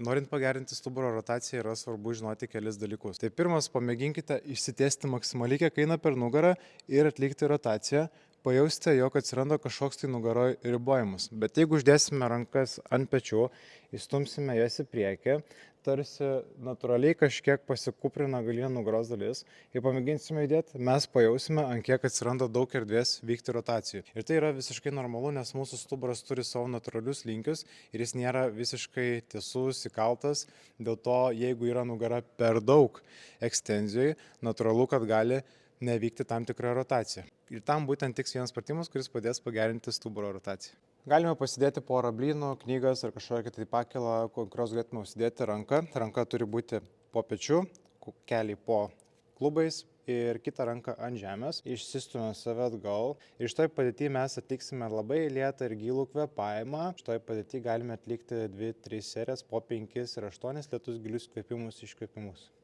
Norint pagerinti stuburo rotaciją yra svarbu žinoti kelis dalykus. Tai pirmas, pamėginkite išsitiesti maksimaliai, kiek eina per nugarą ir atlikti rotaciją. Pajausite, jog atsiranda kažkoks tai nugaroje ribojimas. Bet jeigu uždėsime rankas ant pečių, įstumsime jas į priekį, tarsi natūraliai kažkiek pasikuprina galinė nugaros dalis ir pamėginsime judėti, mes pajausime, ant kiek atsiranda daug erdvės vykti rotacijų. Ir tai yra visiškai normalu, nes mūsų stuburas turi savo natūralius linkius ir jis nėra visiškai tiesus, įkaltas. Dėl to, jeigu yra nugara per daug ekstenzijoje, natūralu, kad gali nevykti tam tikrą rotaciją. Ir tam būtent tiks vienas pratimas, kuris padės pagerinti stuburo rotaciją. Galime pasidėti porą blynų, knygas ar kažkokią tai pakelą, kurios galėtume užsidėti ranką. Ranka turi būti po pečiu, keliai po klubais ir kitą ranką ant žemės. Išsistume save atgal. Ir šitoj padėtyje mes atliksime labai lėtą ir gilų kvėpavimą. Šitoj padėtyje galime atlikti 2-3 serijas po 5 ir 8 lėtus gilius kvėpimus iškvėpimus.